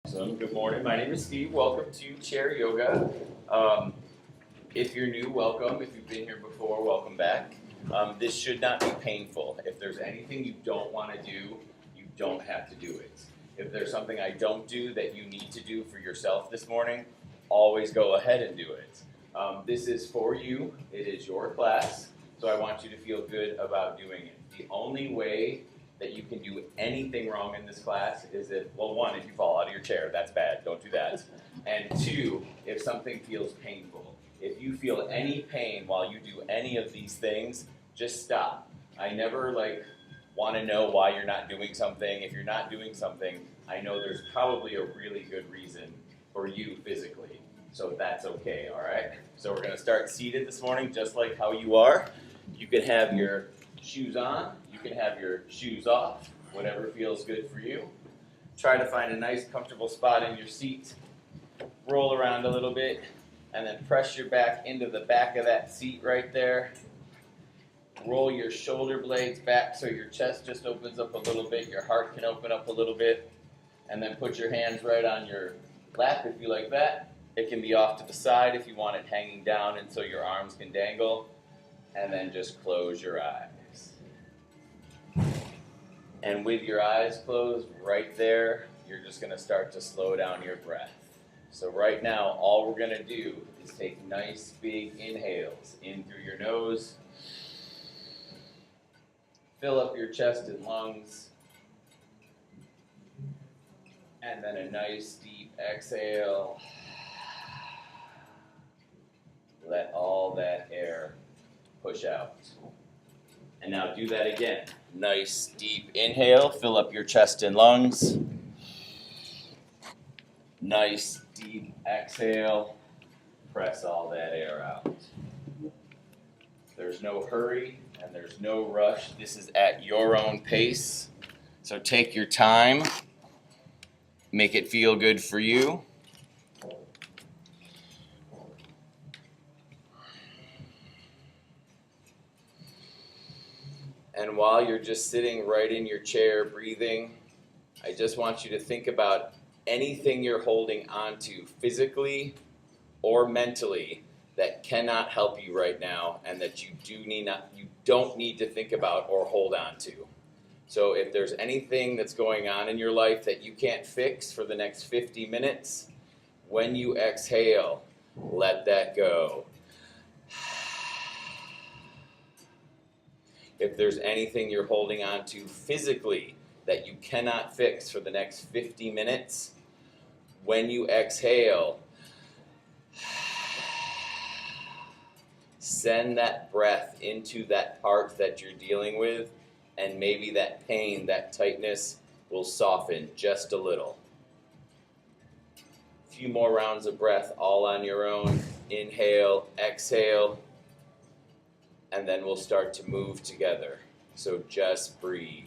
Awesome. Good morning. My name is Steve. Welcome to Chair Yoga. If you're new, welcome. If you've been here before, welcome back. This should not be painful. If there's anything you don't want to do, you don't have to do it. If there's something I don't do that you need to do for yourself this morning, always go ahead and do it. This is for you. It is your class, so I want you to feel good about doing it. The only way that you can do anything wrong in this class is if, well, one, if you fall out of your chair, that's bad, don't do that. And two, if something feels painful. If you feel any pain while you do any of these things, just stop. I never want to know why you're not doing something. If you're not doing something, I know there's probably a really good reason for you physically. So that's okay, all right? So we're gonna start seated this morning just like how you are. You can have your shoes on, you can have your shoes off, whatever feels good for you. Try to find a nice comfortable spot in your seat. Roll around a little bit and then press your back into the back of that seat right there. Roll your shoulder blades back so your chest just opens up a little bit, your heart can open up a little bit, and then put your hands right on your lap if you like that. It can be off to the side if you want it hanging down and so your arms can dangle, and then just close your eyes. And with your eyes closed right there, you're just going to start to slow down your breath. So right now, all we're going to do is take nice big inhales in through your nose. Fill up your chest and lungs. And then a nice deep exhale. Let all that air push out. And now do that again. Nice deep inhale, fill up your chest and lungs. Nice deep exhale, press all that air out. There's no hurry and there's no rush. This is at your own pace. So take your time, make it feel good for you. And while you're just sitting right in your chair breathing, I just want you to think about anything you're holding on to physically or mentally that cannot help you right now and that you don't need to think about or hold on to. So if there's anything that's going on in your life that you can't fix for the next 50 minutes, when you exhale, let that go. If there's anything you're holding on to physically that you cannot fix for the next 50 minutes, when you exhale, send that breath into that part that you're dealing with, and maybe that pain, that tightness will soften just a little. A few more rounds of breath all on your own. Inhale, exhale. And then we'll start to move together. So just breathe.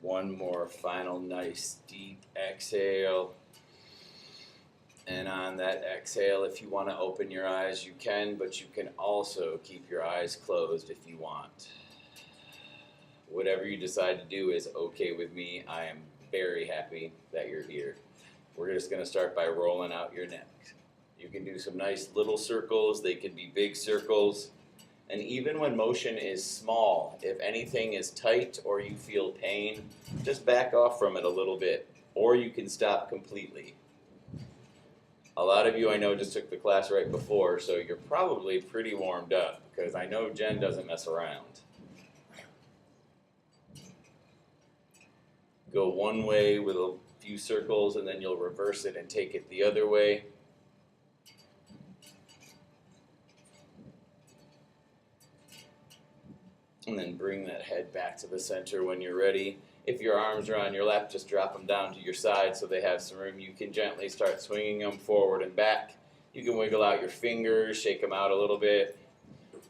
One more final nice deep exhale. And on that exhale, if you want to open your eyes, you can, but you can also keep your eyes closed if you want. Whatever you decide to do is okay with me. I am very happy that you're here. We're just going to start by rolling out your neck. You can do some nice little circles. They can be big circles. And even when motion is small, if anything is tight or you feel pain, just back off from it a little bit, or you can stop completely. A lot of you I know just took the class right before, so you're probably pretty warmed up, because I know Jen doesn't mess around. Go one way with a few circles, and then you'll reverse it and take it the other way. And then bring that head back to the center when you're ready. If your arms are on your lap, just drop them down to your side so they have some room. You can gently start swinging them forward and back. You can wiggle out your fingers, shake them out a little bit.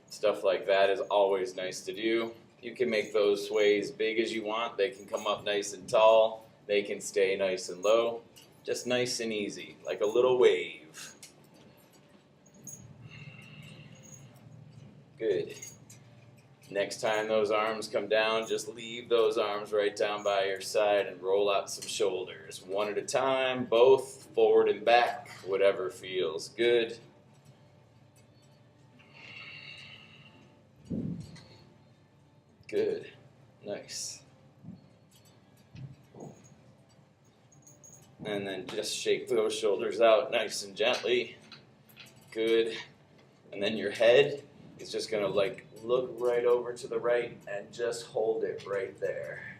Stuff like that is always nice to do. You can make those sways big as you want. They can come up nice and tall. They can stay nice and low. Just nice and easy, like a little wave. Good. Next time those arms come down, just leave those arms right down by your side and roll out some shoulders. One at a time, both forward and back, whatever feels good. Good. Nice. And then just shake those shoulders out nice and gently. Good. And then your head is just going to look right over to the right and just hold it right there.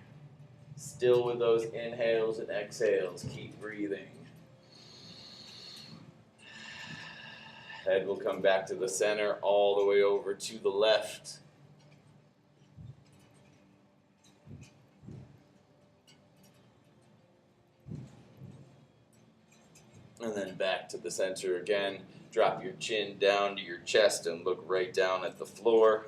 Still with those inhales and exhales. Keep breathing. Head will come back to the center all the way over to the left. And then back to the center again. Drop your chin down to your chest and look right down at the floor.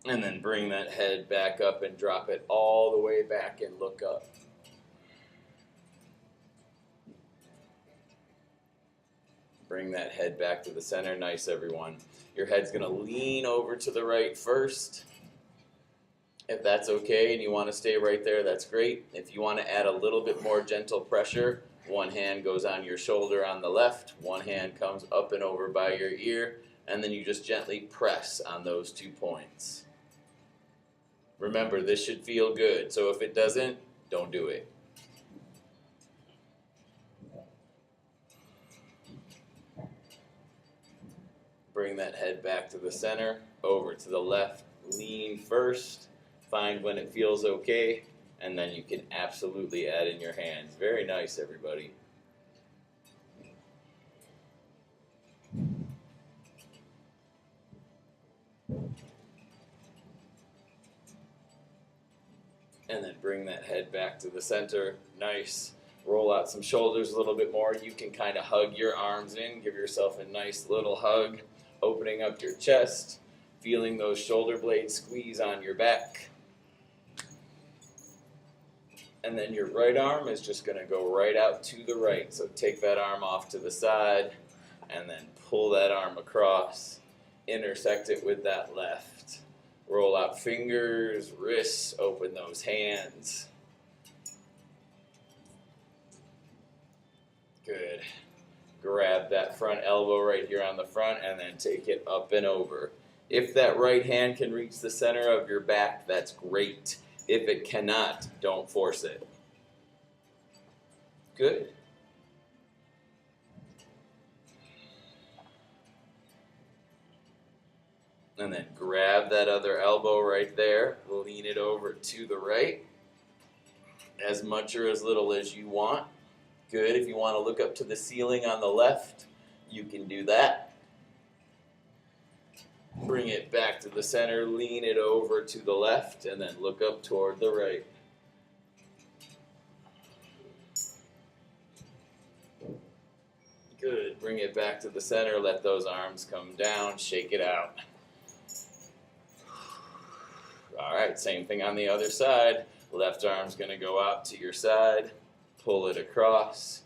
And then bring that head back up and drop it all the way back and look up. Bring that head back to the center. Nice, everyone. Your head's going to lean over to the right first. If that's okay and you want to stay right there, that's great. If you want to add a little bit more gentle pressure, one hand goes on your shoulder on the left, one hand comes up and over by your ear, and then you just gently press on those 2 points. Remember, this should feel good, so if it doesn't, don't do it. Bring that head back to the center, over to the left, lean first. Find when it feels okay, and then you can absolutely add in your hands. Very nice, everybody. And then bring that head back to the center. Nice. Roll out some shoulders a little bit more. You can kind of hug your arms in. Give yourself a nice little hug. Opening up your chest. Feeling those shoulder blades squeeze on your back. And then your right arm is just going to go right out to the right. So take that arm off to the side and then pull that arm across. Intersect it with that left. Roll out fingers, wrists, open those hands. Good. Grab that front elbow right here on the front and then take it up and over. If that right hand can reach the center of your back, that's great. If it cannot, don't force it. Good. And then grab that other elbow right there. Lean it over to the right. As much or as little as you want. Good. If you want to look up to the ceiling on the left, you can do that. Bring it back to the center, lean it over to the left, and then look up toward the right. Good. Bring it back to the center, let those arms come down, shake it out. All right, same thing on the other side. Left arm's going to go out to your side, pull it across,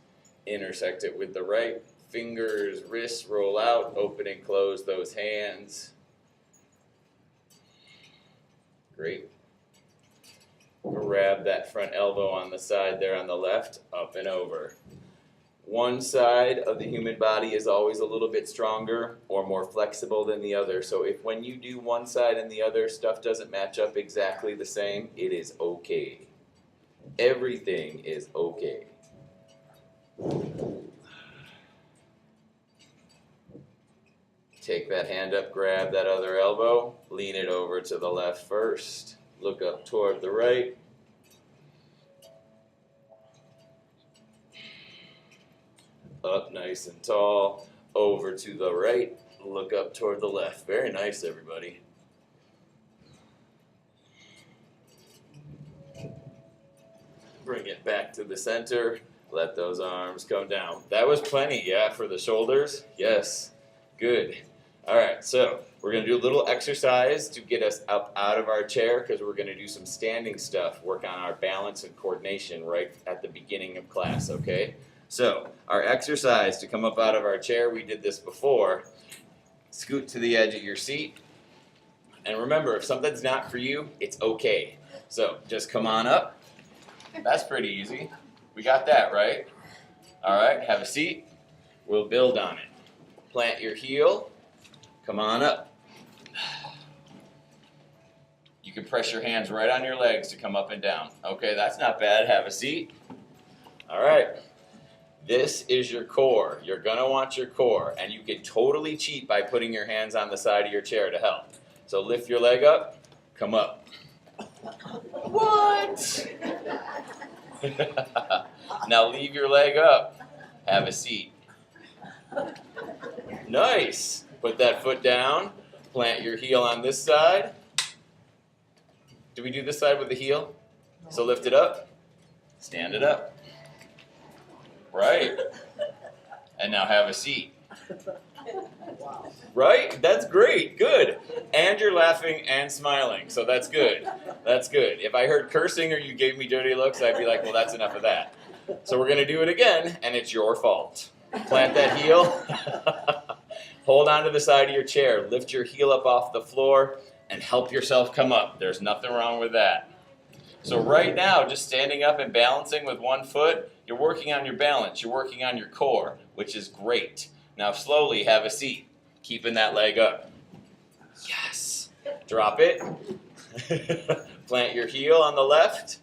intersect it with the right. Fingers, wrists roll out, open and close those hands. Great. Grab that front elbow on the side there on the left, up and over. One side of the human body is always a little bit stronger or more flexible than the other. So if when you do one side and the other, stuff doesn't match up exactly the same, it is okay. Everything is okay. Take that hand up, grab that other elbow, lean it over to the left first, look up toward the right. Up nice and tall, over to the right, Look up toward the left. Very nice, everybody. Bring it back to the center. Let those arms come down. That was plenty, yeah, for the shoulders. Yes, good. All right, so we're going to do a little exercise to get us up out of our chair because we're going to do some standing stuff, work on our balance and coordination right at the beginning of class, okay? So our exercise to come up out of our chair, we did this before. Scoot to the edge of your seat. And remember, if something's not for you, it's okay. So just come on up. That's pretty easy. We got that, right? All right, have a seat. We'll build on it. Plant your heel. Come on up. You can press your hands right on your legs to come up and down. Okay, that's not bad. Have a seat. All right. This is your core. You're going to want your core, and you can totally cheat by putting your hands on the side of your chair to help. So lift your leg up, come up. What? Now leave your leg up. Have a seat. Nice. Put that foot down. Plant your heel on this side. Do we do this side with the heel? So lift it up. Stand it up. Right. And now have a seat. Right? That's great. Good. And you're laughing and smiling. So that's good. That's good. If I heard cursing or you gave me dirty looks, I'd be like, well, that's enough of that. So we're going to do it again, and it's your fault. Plant that heel. Hold on to the side of your chair. Lift your heel up off the floor and help yourself come up. There's nothing wrong with that. So right now, just standing up and balancing with one foot, you're working on your balance. You're working on your core, which is great. Now slowly have a seat, keeping that leg up. Yes. Drop it. Plant your heel on the left.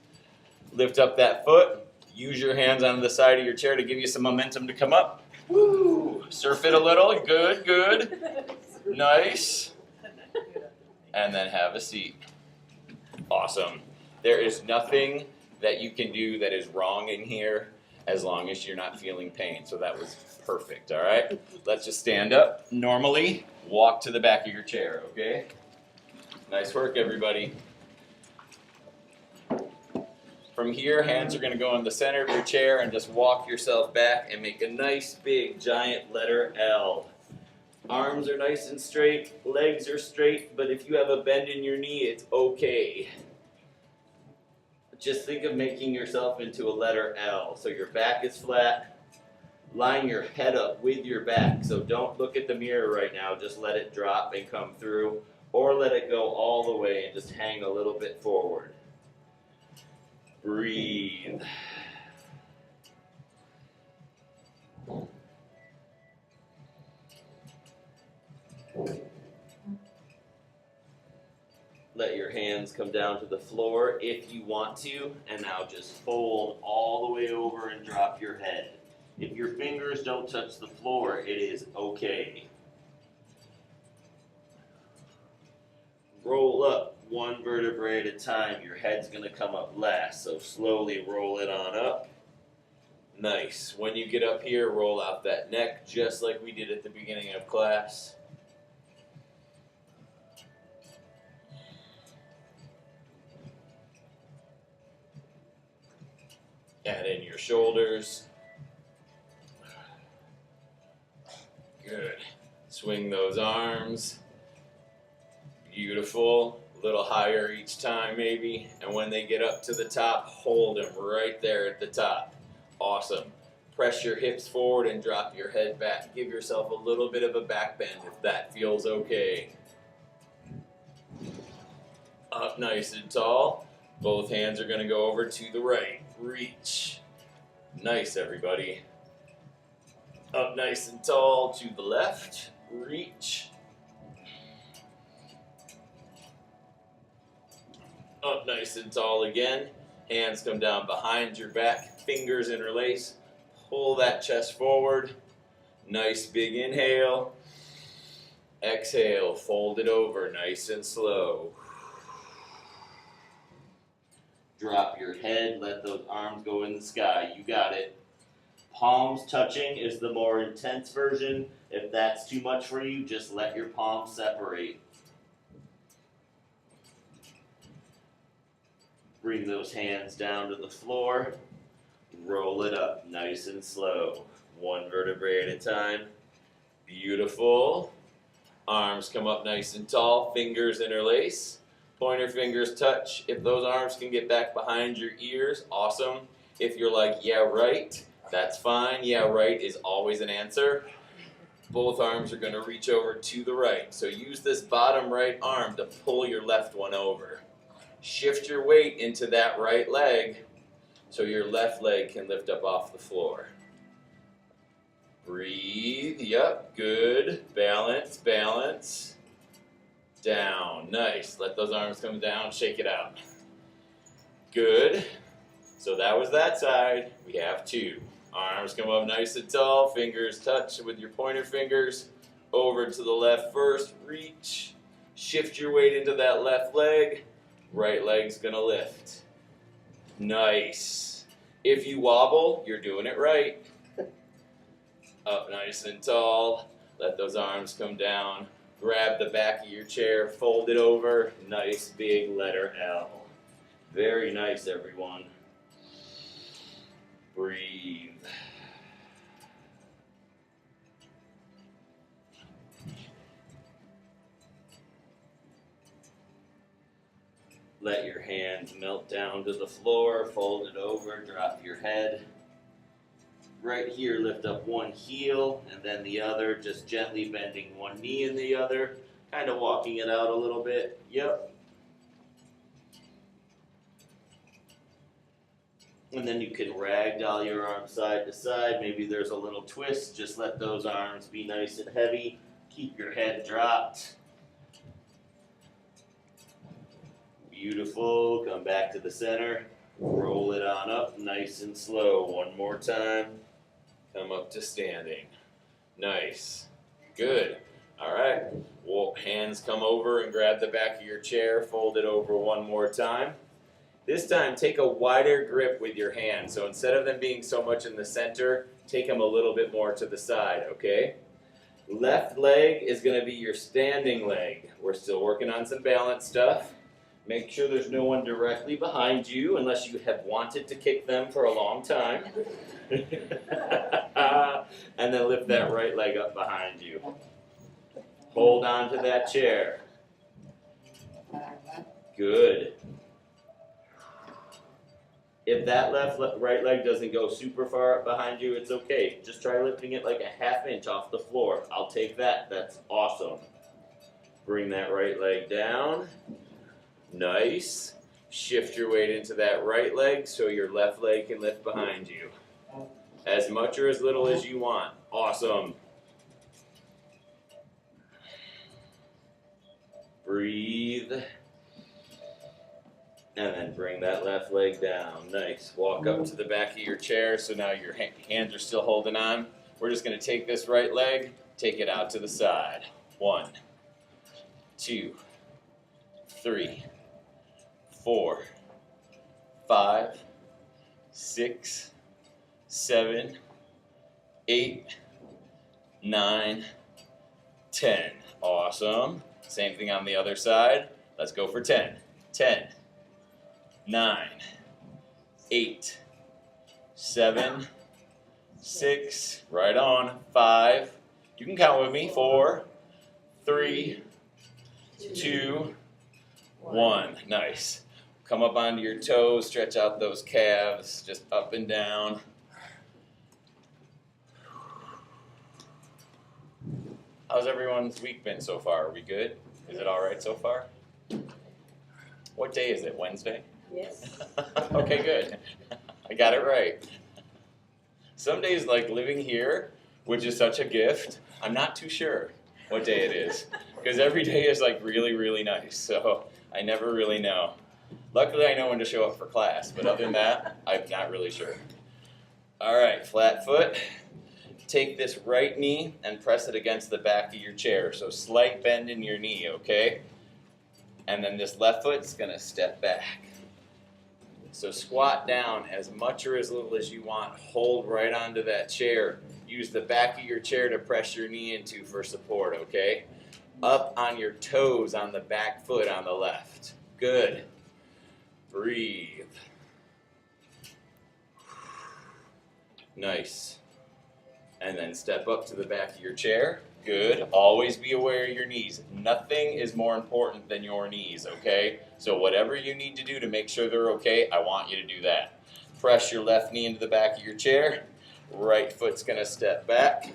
Lift up that foot. Use your hands on the side of your chair to give you some momentum to come up. Woo! Surf it a little. Good, good. Nice. And then have a seat. Awesome. There is nothing that you can do that is wrong in here as long as you're not feeling pain. So that was perfect, all right? Let's just stand up normally. Walk to the back of your chair, okay? Nice work, everybody. From here, hands are going to go in the center of your chair and just walk yourself back and make a nice big giant letter L. Arms are nice and straight, legs are straight, but if you have a bend in your knee, it's okay. Just think of making yourself into a letter L. So your back is flat. Line your head up with your back. So don't look at the mirror right now. Just let it drop and come through. Or let it go all the way and just hang a little bit forward. Breathe. Let your hands come down to the floor if you want to, and now just fold all the way over and drop your head. If your fingers don't touch the floor, it is okay. Roll up one vertebrae at a time. Your head's going to come up last, so slowly roll it on up. Nice. When you get up here, roll out that neck just like we did at the beginning of class. Add in your shoulders. Good. Swing those arms. Beautiful. A little higher each time maybe. And when they get up to the top, hold them right there at the top. Awesome. Press your hips forward and drop your head back. Give yourself a little bit of a back bend if that feels okay. Up nice and tall. Both hands are going to go over to the right. Reach. Nice, everybody. Up nice and tall to the left. Reach. Up nice and tall again. Hands come down behind your back. Fingers interlace. Pull that chest forward. Nice big inhale. Exhale. Fold it over nice and slow. Drop your head, let those arms go in the sky. You got it. Palms touching is the more intense version. If that's too much for you, just let your palms separate. Bring those hands down to the floor. Roll it up nice and slow. One vertebrae at a time. Beautiful. Arms come up nice and tall. Fingers interlace. Pointer fingers touch. If those arms can get back behind your ears, awesome. If you're like, yeah, right, that's fine. Yeah, right is always an answer. Both arms are going to reach over to the right. So use this bottom right arm to pull your left one over. Shift your weight into that right leg so your left leg can lift up off the floor. Breathe. Yep, good. Balance, balance. Down. Nice. Let those arms come down. Shake it out. Good. So that was that side. We have two. Arms come up nice and tall. Fingers touch with your pointer fingers. Over to the left first. Reach. Shift your weight into that left leg. Right leg's gonna lift. Nice. If you wobble, you're doing it right. Up nice and tall. Let those arms come down. Grab the back of your chair, fold it over. Nice big letter L. Very nice, everyone. Breathe. Let your hands melt down to the floor. Fold it over. Drop your head. Right here, lift up one heel and then the other, just gently bending one knee and the other, kind of walking it out a little bit. Yep. And then you can ragdoll your arms side to side. Maybe there's a little twist. Just let those arms be nice and heavy. Keep your head dropped. Beautiful. Come back to the center. Roll it on up nice and slow. One more time. Come up to standing. Nice. Good. All right. Well, hands come over and grab the back of your chair. Fold it over one more time. This time, take a wider grip with your hands. So instead of them being so much in the center, take them a little bit more to the side, okay? Left leg is going to be your standing leg. We're still working on some balance stuff. Make sure there's no one directly behind you unless you have wanted to kick them for a long time. And then lift that right leg up behind you. Hold on to that chair. Good. If that right leg doesn't go super far up behind you, it's okay. Just try lifting it like a ½ inch off the floor. I'll take that. That's awesome. Bring that right leg down. Nice. Shift your weight into that right leg so your left leg can lift behind you. As much or as little as you want. Awesome. Breathe. And then bring that left leg down. Nice. Walk up to the back of your chair so now your hands are still holding on. We're just going to take this right leg, take it out to the side. 1, 2, 3, 4, 5, 6, 7, 8, 9, 10. Awesome. Same thing on the other side. Let's go for 10. 10, 9, 8, 7, 6, right on, 5. You can count with me. 4, 3, 2, 1. Nice. Come up onto your toes, stretch out those calves, just up and down. How's everyone's week been so far? Are we good? Is it all right so far? What day is it? Wednesday? Yes. Okay, good. I got it right. Some days, like living here, which is such a gift, I'm not too sure what day it is. Because every day is like really, really nice. So I never really know. Luckily, I know when to show up for class. But other than that, I'm not really sure. All right, flat foot. Take this right knee and press it against the back of your chair. So slight bend in your knee, okay? And then this left foot's going to step back. So squat down as much or as little as you want. Hold right onto that chair. Use the back of your chair to press your knee into for support, okay? Up on your toes on the back foot on the left. Good. Breathe. Nice. And then step up to the back of your chair. Good. Always be aware of your knees. Nothing is more important than your knees, okay? So whatever you need to do to make sure they're okay, I want you to do that. Press your left knee into the back of your chair. Right foot's going to step back.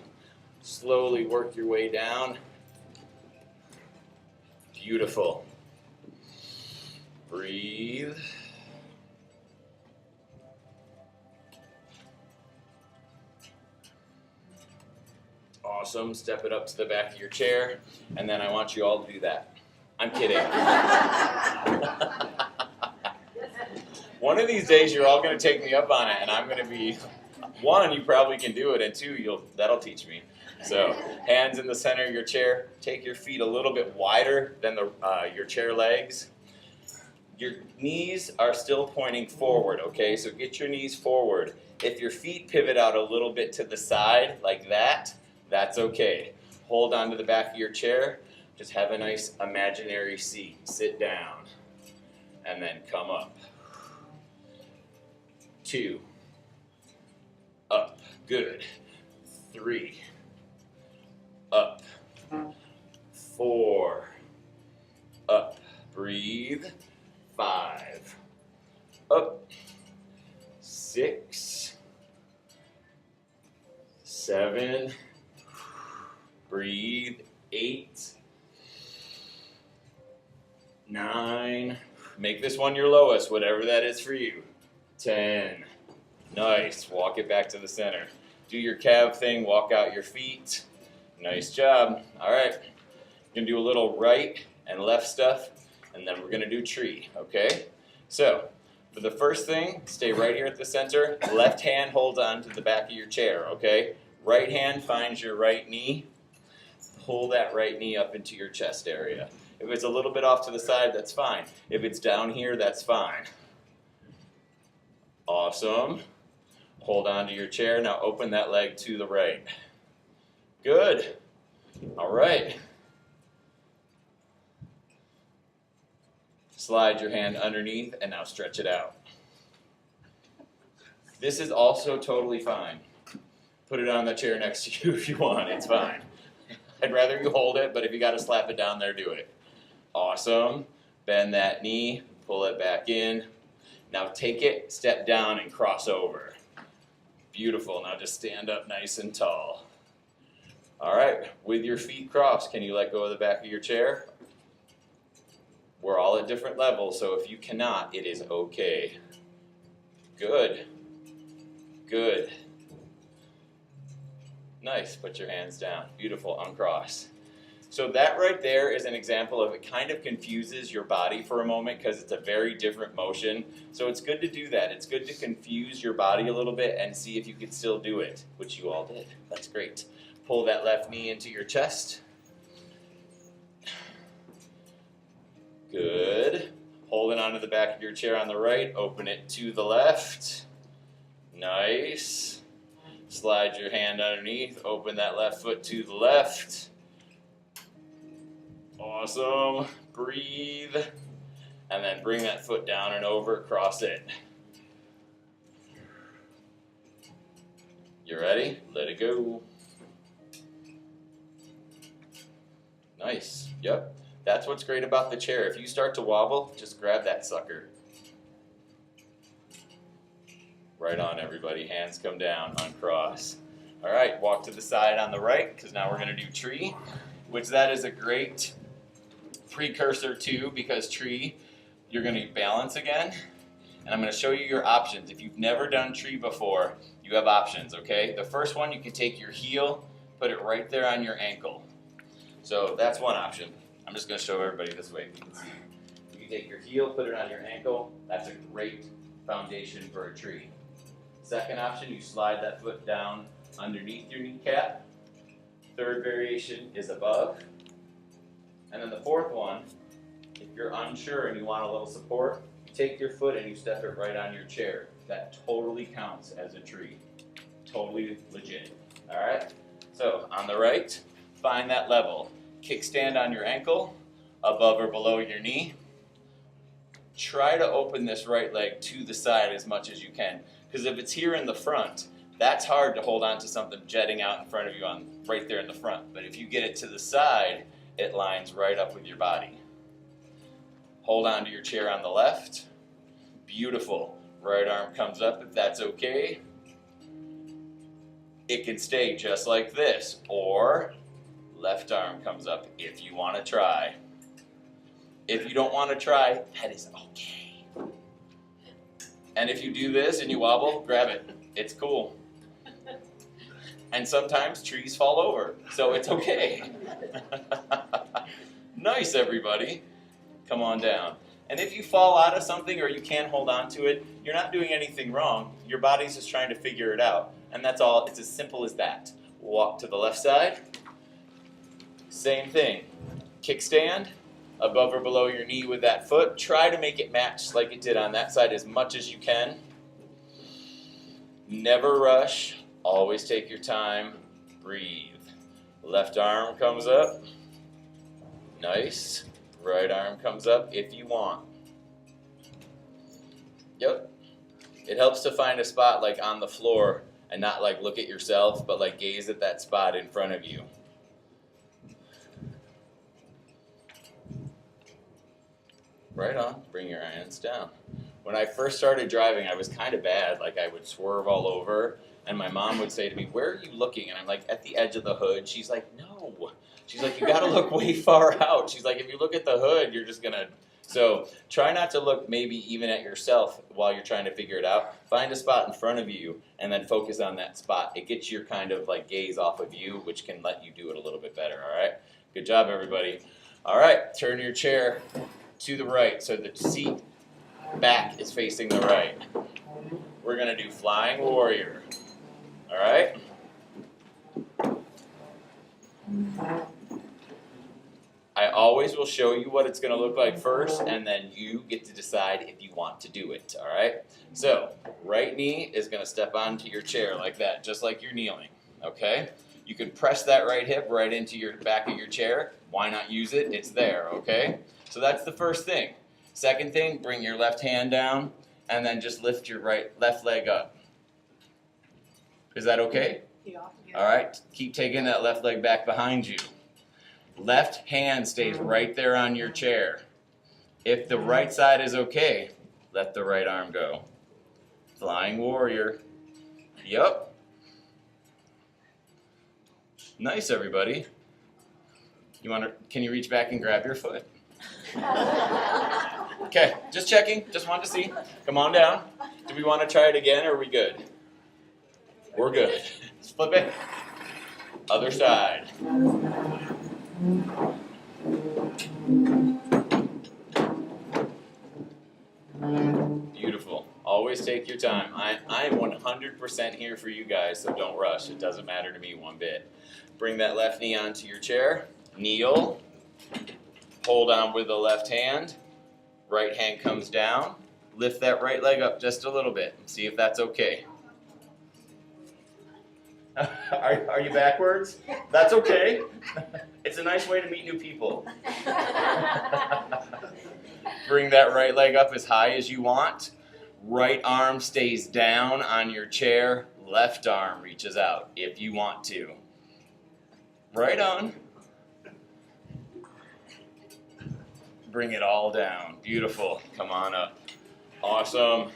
Slowly work your way down. Beautiful. Breathe. Awesome. Step it up to the back of your chair, and then I want you all to do that. I'm kidding. One of these days, you're all going to take me up on it, and I'm going to be, one, you probably can do it, and two, that'll teach me. So, hands in the center of your chair. Take your feet a little bit wider than your chair legs. Your knees are still pointing forward, okay? So get your knees forward. If your feet pivot out a little bit to the side, like that, that's okay. Hold on to the back of your chair. Just have a nice imaginary seat. Sit down. And then come up. 2. Up. Good. 3. Up. 4. Up. Breathe. 5. Up. 6. 7. Breathe. 8. 9. Make this one your lowest, whatever that is for you. 10. Nice. Walk it back to the center. Do your calf thing. Walk out your feet. Nice job. All right. You're going to do a little right and left stuff, and then we're going to do tree, okay? So, for the first thing, stay right here at the center. Left hand holds on to the back of your chair, okay? Right hand finds your right knee. Pull that right knee up into your chest area. If it's a little bit off to the side, that's fine. If it's down here, that's fine. Awesome. Hold on to your chair. Now open that leg to the right. Good. All right. Slide your hand underneath and now stretch it out. This is also totally fine. Put it on the chair next to you if you want. It's fine. I'd rather you hold it, but if you got to slap it down there, do it. Awesome. Bend that knee. Pull it back in. Now take it, step down, and cross over. Beautiful. Now just stand up nice and tall. All right. With your feet crossed, can you let go of the back of your chair? We're all at different levels, so if you cannot, it is okay. Good. Good. Nice. Put your hands down. Beautiful. Uncross. So that right there is an example of it kind of confuses your body for a moment because it's a very different motion. So it's good to do that. It's good to confuse your body a little bit and see if you can still do it, which you all did. That's great. Pull that left knee into your chest. Good. Holding onto the back of your chair on the right. Open it to the left. Nice. Slide your hand underneath. Open that left foot to the left. Awesome. Breathe. And then bring that foot down and over. Cross it. You ready? Let it go. Nice. Yep. That's what's great about the chair. If you start to wobble, just grab that sucker. Right on, everybody. Hands come down, uncross. All right, walk to the side on the right, because now we're going to do tree, which that is a great precursor to, because tree, you're going to balance again. And I'm going to show you your options. If you've never done tree before, you have options, okay? The first one, you can take your heel, put it right there on your ankle. So that's one option. I'm just going to show everybody this way. You can see. You can take your heel, put it on your ankle. That's a great foundation for a tree. Second option, you slide that foot down underneath your kneecap. Third variation is above. And then the fourth one, if you're unsure and you want a little support, take your foot and you step it right on your chair. That totally counts as a tree. Totally legit. All right? So on the right, find that level. Kickstand on your ankle, above or below your knee. Try to open this right leg to the side as much as you can. Because if it's here in the front, that's hard to hold on to something jetting out in front of you right there in the front. But if you get it to the side, it lines right up with your body. Hold on to your chair on the left. Beautiful. Right arm comes up if that's okay. It can stay just like this, or left arm comes up if you want to try. If you don't want to try, that is okay. And if you do this and you wobble, grab it. It's cool. And sometimes trees fall over, so it's okay. Nice, everybody. Come on down. And if you fall out of something or you can't hold on to it, you're not doing anything wrong. Your body's just trying to figure it out. And that's all. It's as simple as that. Walk to the left side. Same thing. Kickstand, above or below your knee with that foot. Try to make it match like it did on that side as much as you can. Never rush. Always take your time. Breathe. Left arm comes up. Nice. Right arm comes up if you want. Yep. It helps to find a spot like on the floor and not like look at yourself, but like gaze at that spot in front of you. Right on. Bring your hands down. When I first started driving, I was kind of bad. Like I would swerve all over, and my mom would say to me, "Where are you looking?" And I'm like, "At the edge of the hood." She's like, "No." She's like, "You got to look way far out." She's like, "If you look at the hood, you're just gonna." So try not to look maybe even at yourself while you're trying to figure it out. Find a spot in front of you and then focus on that spot. It gets your kind of like gaze off of you, which can let you do it a little bit better. All right. Good job, everybody. All right. Turn your chair to the right so the seat back is facing the right. We're going to do Flying Warrior. All right? I always will show you what it's going to look like first, and then you get to decide if you want to do it. All right? So, right knee is going to step onto your chair like that, just like you're kneeling. Okay? You can press that right hip right into your back of your chair. Why not use it? It's there, okay? So that's the first thing. Second thing, bring your left hand down and then just lift your left leg up. Is that okay? Yeah. All right, keep taking that left leg back behind you. Left hand stays right there on your chair. If the right side is okay, let the right arm go. Flying Warrior. Yup. Nice, everybody. Can you reach back and grab your foot? Okay, just checking, just wanted to see. Come on down. Do we want to try it again or are we good? We're good. Let's flip it. Other side. Beautiful. Always take your time. I am 100% here for you guys, so don't rush. It doesn't matter to me one bit. Bring that left knee onto your chair. Kneel. Hold on with the left hand. Right hand comes down. Lift that right leg up just a little bit and see if that's okay. Are you backwards? That's okay. It's a nice way to meet new people. Bring that right leg up as high as you want. Right arm stays down on your chair. Left arm reaches out if you want to. Right on. Bring it all down. Beautiful. Come on up. Awesome.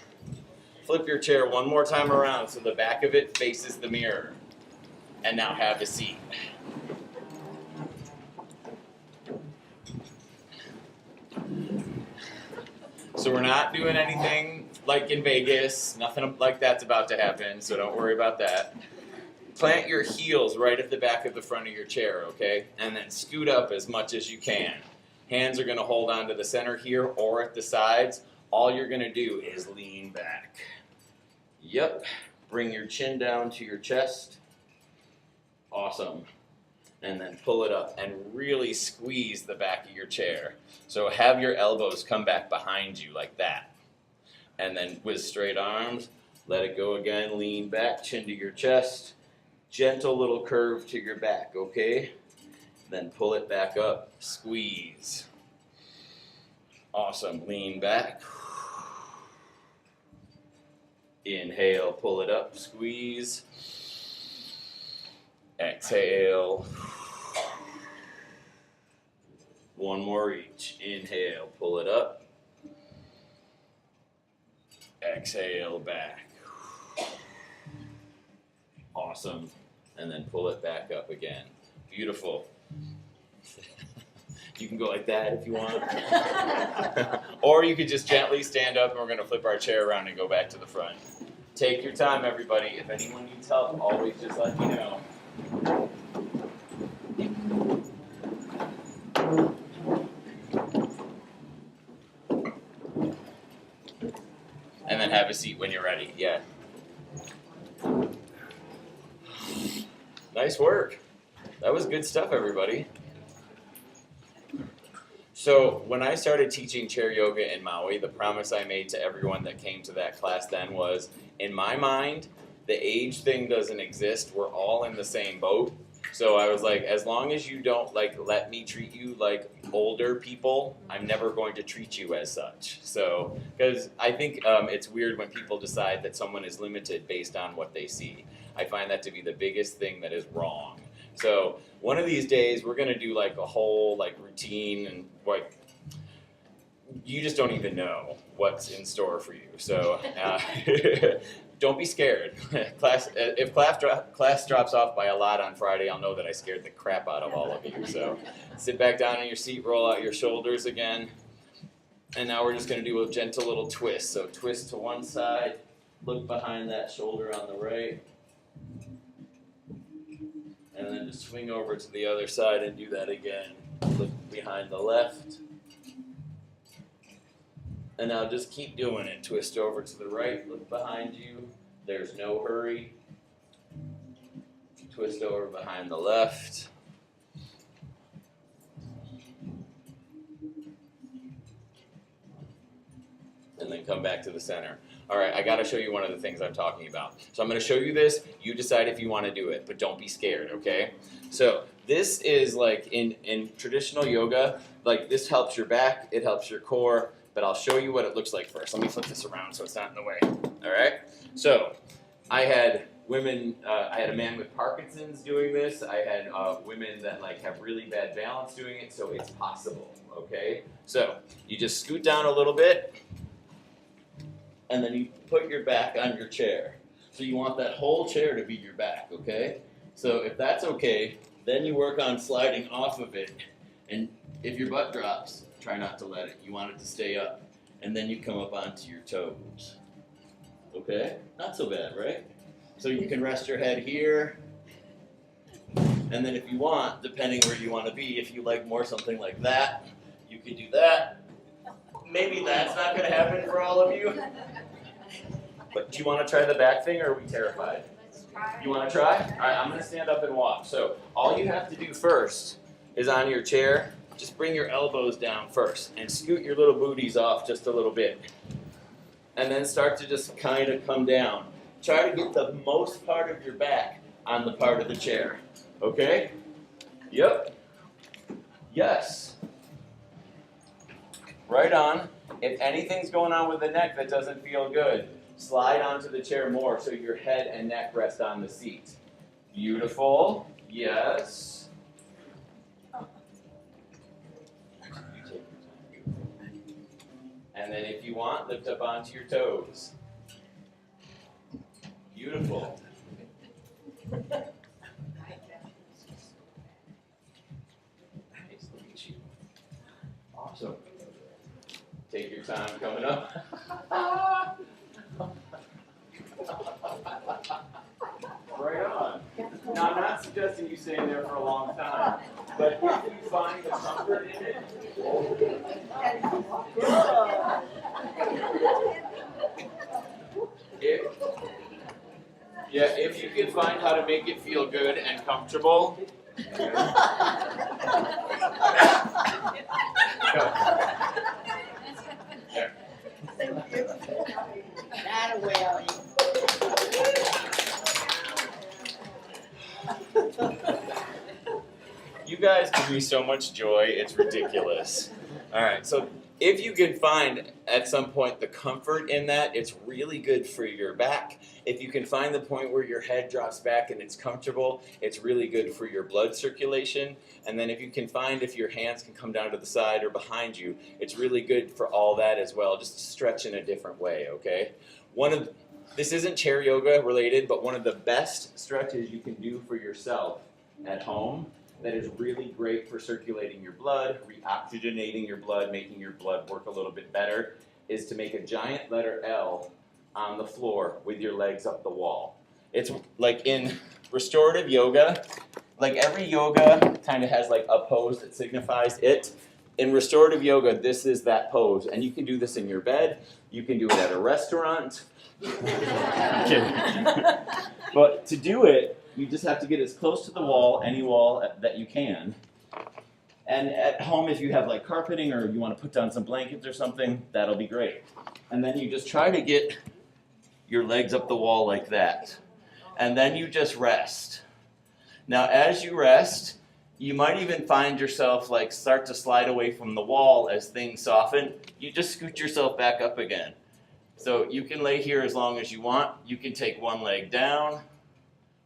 Flip your chair one more time around so the back of it faces the mirror. And now have a seat. So we're not doing anything like in Vegas. Nothing like that's about to happen, so don't worry about that. Plant your heels right at the back of the front of your chair, okay? And then scoot up as much as you can. Hands are going to hold on to the center here or at the sides. All you're going to do is lean back. Yep. Bring your chin down to your chest. Awesome. And then pull it up and really squeeze the back of your chair. So have your elbows come back behind you like that. And then with straight arms, let it go again, lean back, chin to your chest, gentle little curve to your back, okay? Then pull it back up, squeeze. Awesome, lean back. Inhale, pull it up, squeeze. Exhale. One more each. Inhale, pull it up. Exhale, back. Awesome. And then pull it back up again. Beautiful. You can go like that if you want. Or you could just gently stand up and we're going to flip our chair around and go back to the front. Take your time, everybody. If anyone needs help, always just let me know. And then have a seat when you're ready. Yeah. Nice work. That was good stuff, everybody. So when I started teaching chair yoga in Maui, the promise I made to everyone that came to that class then was, in my mind, the age thing doesn't exist. We're all in the same boat. So I was like, as long as you don't let me treat you like older people, I'm never going to treat you as such. So, because I think it's weird when people decide that someone is limited based on what they see. I find that to be the biggest thing that is wrong. So one of these days we're gonna do like a whole routine, and you just don't even know what's in store for you. So don't be scared. If class drops off by a lot on Friday, I'll know that I scared the crap out of all of you. So sit back down in your seat, roll out your shoulders again. And now we're just gonna do a gentle little twist. So twist to one side, look behind that shoulder on the right. And then just swing over to the other side and do that again. Look behind the left. And now just keep doing it. Twist over to the right, look behind you. There's no hurry. Twist over behind the left. And then come back to the center. All right, I gotta show you one of the things I'm talking about. So I'm gonna show you this, you decide if you wanna do it, but don't be scared, okay? So this is in traditional yoga, this helps your back, it helps your core, but I'll show you what it looks like first. Let me flip this around so it's not in the way, all right? So I had women, I had a man with Parkinson's doing this, I had women that have really bad balance doing it, so it's possible, okay? So you just scoot down a little bit, and then you put your back on your chair. So you want that whole chair to be your back, okay? So if that's okay, then you work on sliding off of it. And if your butt drops, try not to let it. You want it to stay up. And then you come up onto your toes. Okay? Not so bad, right? So you can rest your head here. And then if you want, depending where you want to be, if you like more something like that, you could do that. Maybe that's not going to happen for all of you. But do you want to try the back thing, or are we terrified? Let's try. You want to try? All right, I'm going to stand up and walk. So all you have to do first is on your chair, just bring your elbows down first and scoot your little booties off just a little bit. And then start to just kind of come down. Try to get the most part of your back on the part of the chair. Okay? Yep. Yes. Right on. If anything's going on with the neck that doesn't feel good, slide onto the chair more so your head and neck rest on the seat. Beautiful. Yes. And then if you want, lift up onto your toes. Beautiful. Nice, look at you. Awesome. Take your time coming up. Right on. Now, I'm not suggesting you stay there for a long time, but if you find the comfort in it, if you can find how to make it feel good and comfortable. There. brings me so much joy, it's ridiculous. All right, so if you can find at some point the comfort in that, it's really good for your back. If you can find the point where your head drops back and it's comfortable, it's really good for your blood circulation. And then if you can find if your hands can come down to the side or behind you, it's really good for all that as well, just to stretch in a different way, okay? This isn't chair yoga related, but one of the best stretches you can do for yourself at home that is really great for circulating your blood, reoxygenating your blood, making your blood work a little bit better, is to make a giant letter L on the floor with your legs up the wall. It's like in restorative yoga, like every yoga kind of has like a pose that signifies it. In restorative yoga, this is that pose, and you can do this in your bed, you can do it at a restaurant. I'm kidding. But to do it, you just have to get as close to the wall, any wall that you can. And at home, if you have like carpeting or you want to put down some blankets or something, that'll be great. And then you just try to get your legs up the wall like that. And then you just rest. Now, as you rest, you might even find yourself like start to slide away from the wall as things soften. You just scoot yourself back up again. So you can lay here as long as you want. You can take one leg down,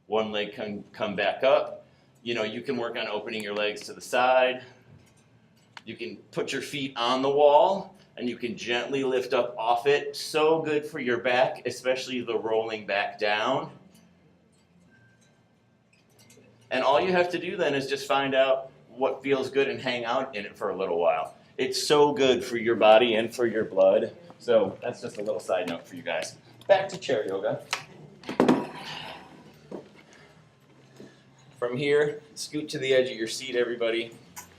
one leg can come back up. You know, you can work on opening your legs to the side. You can put your feet on the wall and you can gently lift up off it. So good for your back, especially the rolling back down. And all you have to do then is just find out what feels good and hang out in it for a little while. It's so good for your body and for your blood. So that's just a little side note for you guys. Back to chair yoga. From here, scoot to the edge of your seat, everybody.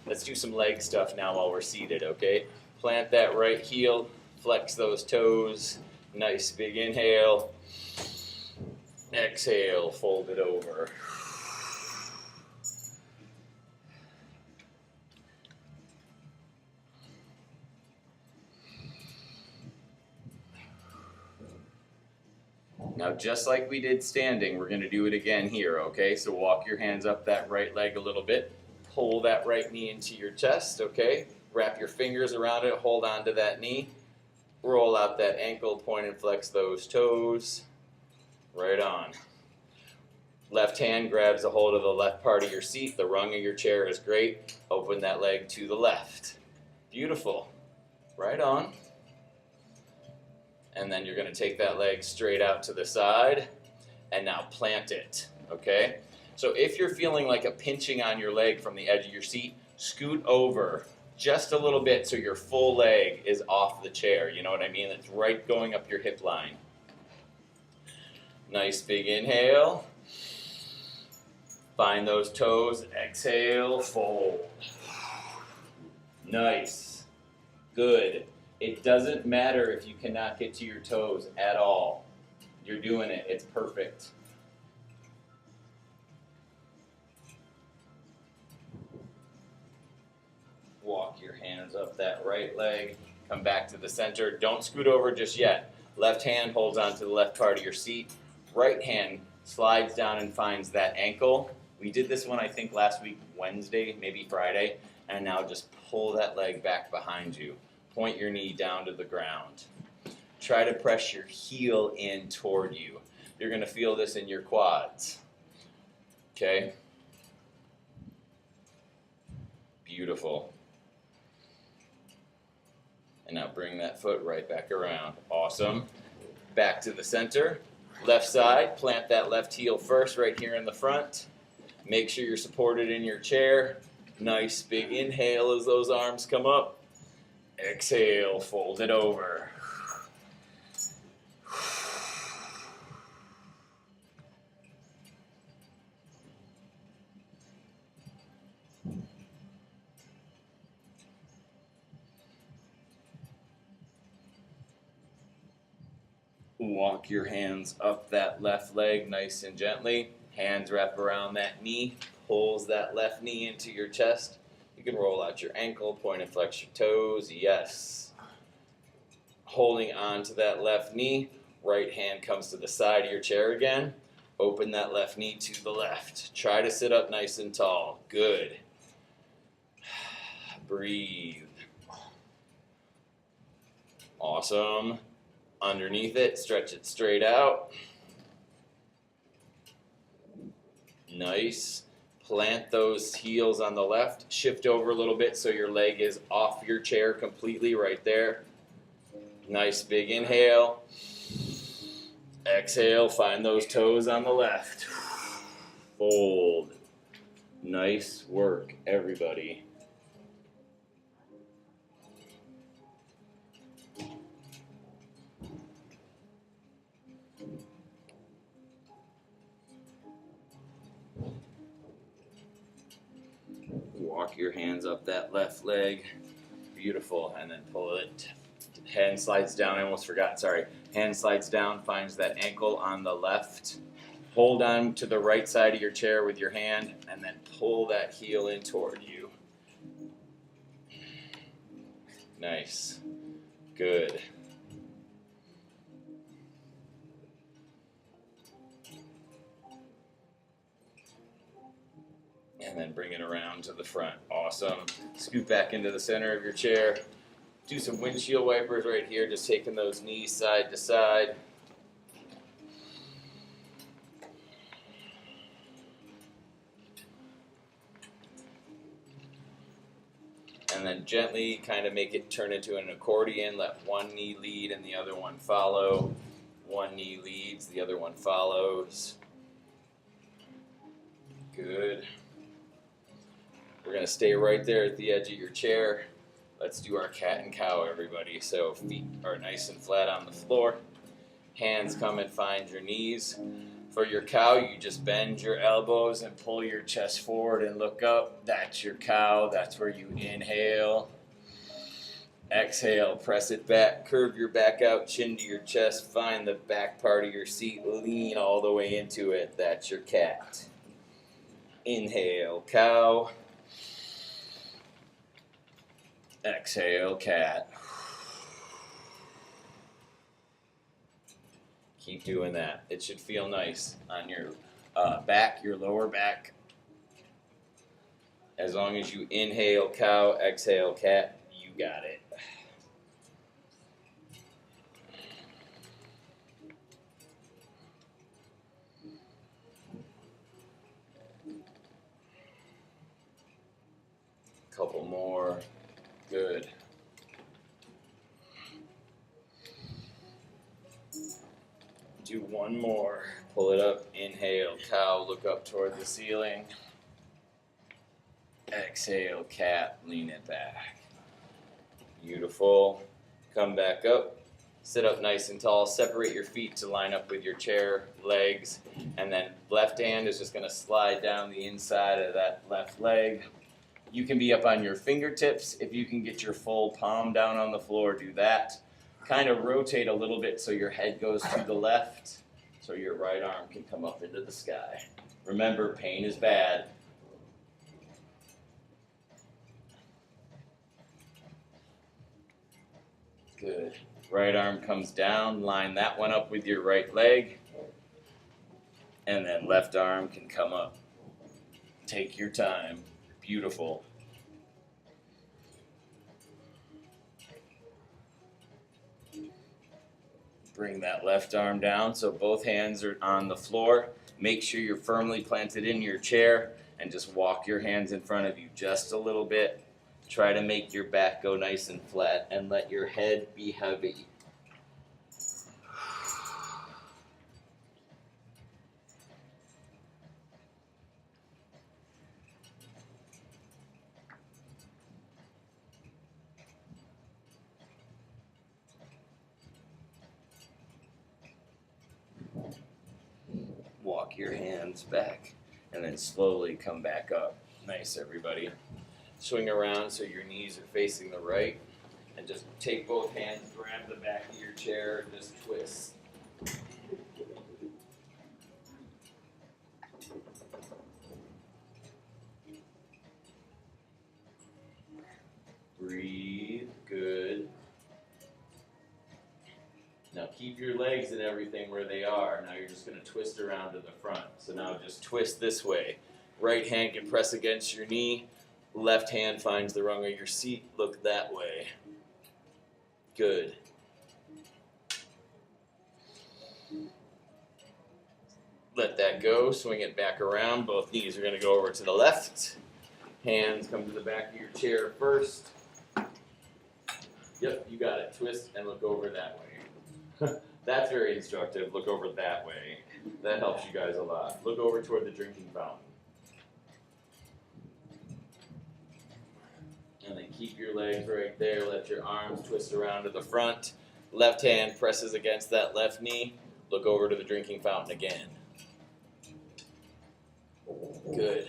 Let's do some leg stuff now while we're seated, okay? Plant that right heel, flex those toes. Nice big inhale. Exhale, fold it over. Now, just like we did standing, we're going to do it again here, okay? So walk your hands up that right leg a little bit. Pull that right knee into your chest, okay? Wrap your fingers around it, hold on to that knee. Roll out that ankle, point and flex those toes. Right on. Left hand grabs a hold of the left part of your seat. The rung of your chair is great. Open that leg to the left. Beautiful. Right on. And then you're going to take that leg straight out to the side and now plant it, okay? So if you're feeling like a pinching on your leg from the edge of your seat, scoot over just a little bit so your full leg is off the chair. You know what I mean? It's right going up your hip line. Nice big inhale. Find those toes. Exhale, fold. Nice. Good. It doesn't matter if you cannot get to your toes at all. You're doing it. It's perfect. Walk your hands up that right leg. Come back to the center. Don't scoot over just yet. Left hand holds onto the left part of your seat. Right hand slides down and finds that ankle. We did this one, I think, last week, Wednesday, maybe Friday. And now just pull that leg back behind you. Point your knee down to the ground. Try to press your heel in toward you. You're going to feel this in your quads. Okay? Beautiful. And now bring that foot right back around. Awesome. Back to the center. Left side, plant that left heel first right here in the front. Make sure you're supported in your chair. Nice big inhale as those arms come up. Exhale, fold it over. Walk your hands up that left leg nice and gently. Hands wrap around that knee. Pulls that left knee into your chest. You can roll out your ankle, point and flex your toes. Yes. Holding on to that left knee. Right hand comes to the side of your chair again. Open that left knee to the left. Try to sit up nice and tall. Good. Breathe. Awesome. Underneath it, stretch it straight out. Nice. Plant those heels on the left. Shift over a little bit so your leg is off your chair completely right there. Nice big inhale. Exhale, find those toes on the left. Fold. Nice work, everybody. Walk your hands up that left leg. Beautiful. And then pull it. Hand slides down. I almost forgot. Sorry. Hand slides down, finds that ankle on the left. Hold on to the right side of your chair with your hand, and then pull that heel in toward you. Nice. Good. And then bring it around to the front. Awesome. Scoot back into the center of your chair. Do some windshield wipers right here, just taking those knees side to side. And then gently kind of make it turn into an accordion. Let one knee lead and the other one follow. One knee leads, the other one follows. Good. We're going to stay right there at the edge of your chair. Let's do our cat and cow, everybody. So feet are nice and flat on the floor. Hands come and find your knees. For your cow, you just bend your elbows and pull your chest forward and look up. That's your cow. That's where you inhale. Exhale, press it back. Curve your back out, chin to your chest. Find the back part of your seat. Lean all the way into it. That's your cat. Inhale, cow. Exhale, cat. Keep doing that. It should feel nice on your back, your lower back. As long as you inhale, cow, exhale, cat, you got it. Couple more. Good. Do one more. Pull it up. Inhale, cow. Look up toward the ceiling. Exhale, cat. Lean it back. Beautiful. Come back up. Sit up nice and tall. Separate your feet to line up with your chair legs. And then left hand is just going to slide down the inside of that left leg. You can be up on your fingertips. If you can get your full palm down on the floor, do that. Kind of rotate a little bit so your head goes to the left, so your right arm can come up into the sky. Remember, pain is bad. Good. Right arm comes down, line that one up with your right leg, and then left arm can come up. Take your time. Beautiful. Bring that left arm down so both hands are on the floor. Make sure you're firmly planted in your chair and just walk your hands in front of you just a little bit. Try to make your back go nice and flat and let your head be heavy. Walk your hands back and then slowly come back up. Nice, everybody. Swing around so your knees are facing the right and just take both hands, grab the back of your chair and just twist. Breathe. Good. Now keep your legs and everything where they are. Now you're just going to twist around to the front. So now just twist this way. Right hand can press against your knee. Left hand finds the rung of your seat. Look that way. Good. Let that go. Swing it back around. Both knees are going to go over to the left. Hands come to the back of your chair first. Yep, you got it. Twist and look over that way. That's very instructive. Look over that way. That helps you guys a lot. Look over toward the drinking fountain. And then keep your legs right there. Let your arms twist around to the front. Left hand presses against that left knee. Look over to the drinking fountain again. Good.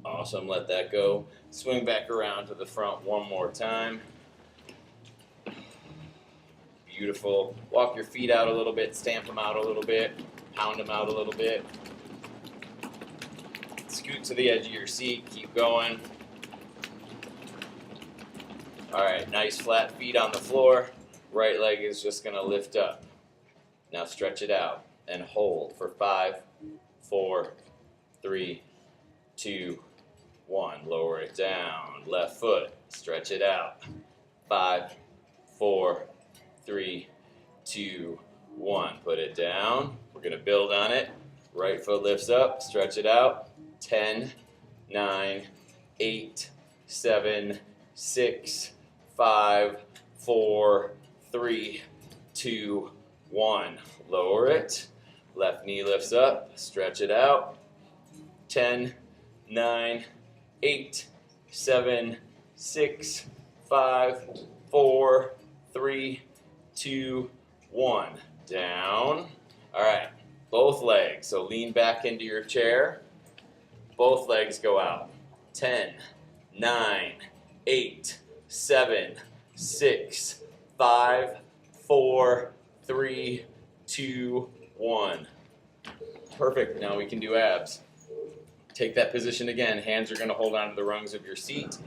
Awesome, let that go. Swing back around to the front one more time. Beautiful. Walk your feet out a little bit, stamp them out a little bit, pound them out a little bit. Scoot to the edge of your seat, keep going. All right, nice flat feet on the floor. Right leg is just gonna lift up. Now stretch it out and hold for 5, 4, 3, 2, 1. Lower it down. Left foot, stretch it out. 5, 4, 3, 2, 1. Put it down. We're gonna build on it. Right foot lifts up, stretch it out. 10, 9, 8, 7, 6, 5, 4, 3, 2, 1. Lower it. Left knee lifts up. Stretch it out. 10, 9, 8, 7, 6, 5, 4, 3, 2, 1. Down. All right. Both legs. So lean back into your chair. Both legs go out. 10, 9, 8, 7, 6, 5, 4, 3, 2, 1. Perfect. Now we can do abs. Take that position again. Hands are going to hold on to the rungs of your seat.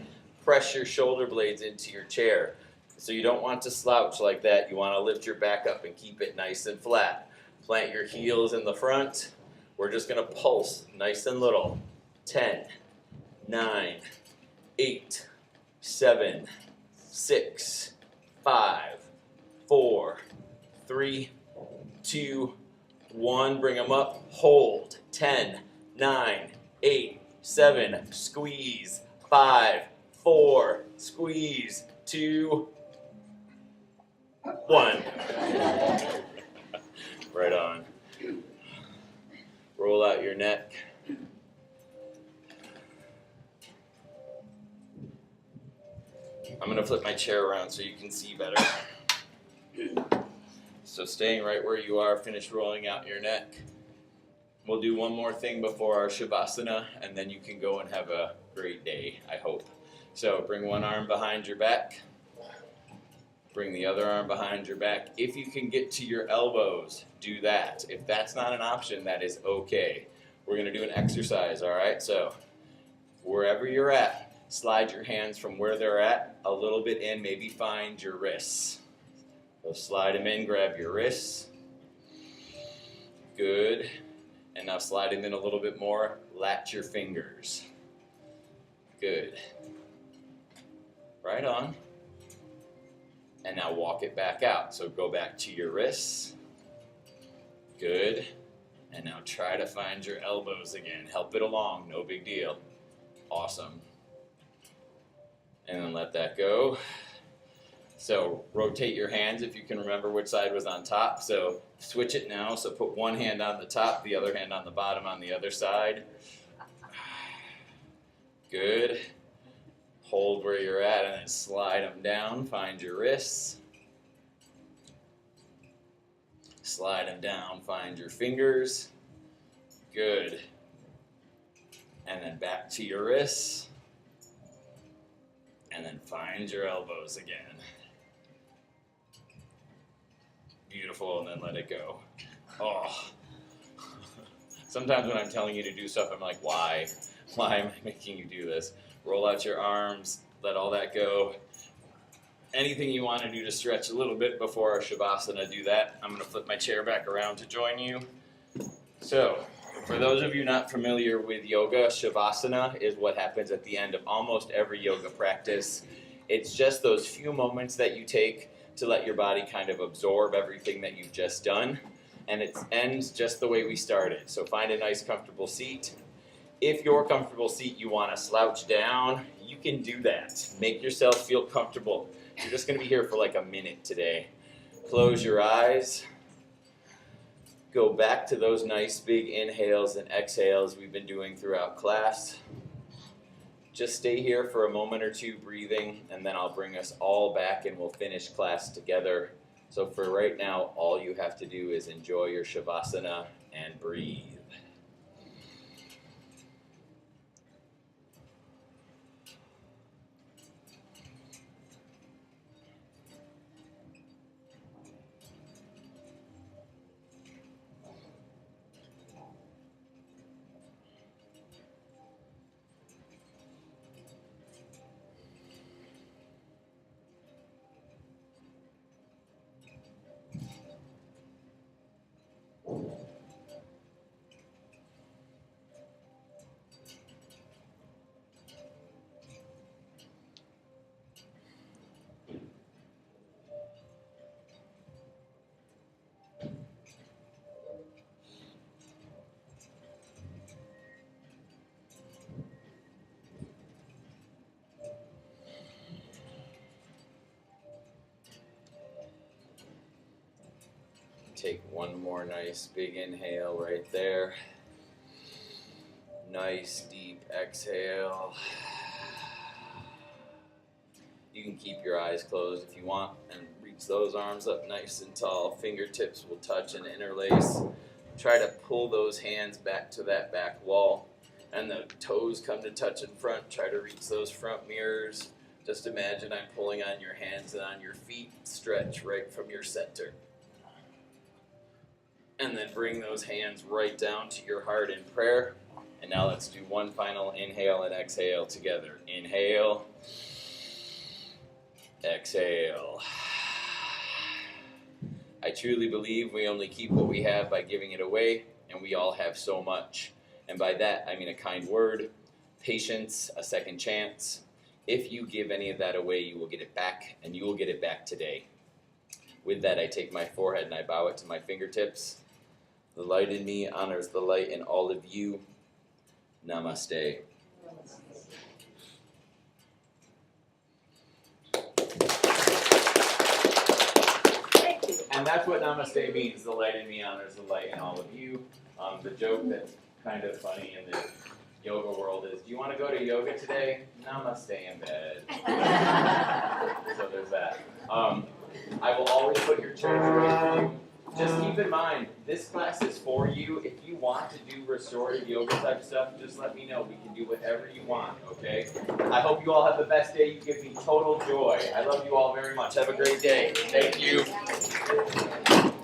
Press your shoulder blades into your chair. So you don't want to slouch like that. You want to lift your back up and keep it nice and flat. Plant your heels in the front. We're just going to pulse nice and little. 10, 9, 8, 7, 6, 5, 4, 3, 2, 1. Bring them up. Hold. 10, 9, 8, 7. Squeeze. 5, 4. Squeeze. 2, 1. Right on. Roll out your neck. I'm going to flip my chair around so you can see better. So staying right where you are, finish rolling out your neck. We'll do one more thing before our Shavasana, and then you can go and have a great day, I hope. So bring one arm behind your back. Bring the other arm behind your back. If you can get to your elbows, do that. If that's not an option, that is okay. We're going to do an exercise, all right? So wherever you're at, slide your hands from where they're at a little bit in, maybe find your wrists. So slide them in, grab your wrists. Good. And now slide them in a little bit more, latch your fingers. Good. Right on. And now walk it back out. So go back to your wrists. Good. And now try to find your elbows again. Help it along, no big deal. Awesome. And then let that go. So rotate your hands if you can remember which side was on top. So switch it now. So put one hand on the top, the other hand on the bottom on the other side. Good. Hold where you're at and then slide them down. Find your wrists. Slide them down. Find your fingers. Good. And then back to your wrists. And then find your elbows again. Beautiful, and then let it go. Oh. Sometimes when I'm telling you to do stuff, I'm like, why? Why am I making you do this? Roll out your arms, let all that go. Anything you want to do to stretch a little bit before our Shavasana, do that. I'm going to flip my chair back around to join you. So, for those of you not familiar with yoga, Shavasana is what happens at the end of almost every yoga practice. It's just those few moments that you take to let your body kind of absorb everything that you've just done. And it ends just the way we started. So find a nice comfortable seat. If your comfortable seat you want to slouch down, you can do that. Make yourself feel comfortable. You're just going to be here for like a minute today. Close your eyes. Go back to those nice big inhales and exhales we've been doing throughout class. Just stay here for a moment or two breathing, and then I'll bring us all back and we'll finish class together. So for right now, all you have to do is enjoy your Shavasana and breathe. Take one more nice big inhale right there. Nice deep exhale. You can keep your eyes closed if you want and reach those arms up nice and tall. Fingertips will touch and interlace. Try to pull those hands back to that back wall. And the toes come to touch in front. Try to reach those front mirrors. Just imagine I'm pulling on your hands and on your feet. Stretch right from your center. And then bring those hands right down to your heart in prayer. And now let's do one final inhale and exhale together. Inhale. Exhale. I truly believe we only keep what we have by giving it away, and we all have so much. And by that, I mean a kind word, patience, a second chance. If you give any of that away, you will get it back, and you will get it back today. With that, I take my forehead and I bow it to my fingertips. The light in me honors the light in all of you. Namaste. And that's what namaste means. The light in me honors the light in all of you. The joke that's kind of funny in the yoga world is, do you want to go to yoga today? Namaste in bed. So there's that. I will always put your chairs ready for you. Just keep in mind, this class is for you. If you want to do restorative yoga type stuff, just let me know. We can do whatever you want, okay? I hope you all have the best day. You give me total joy. I love you all very much. Have a great day. Thank you.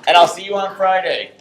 And I'll see you on Friday.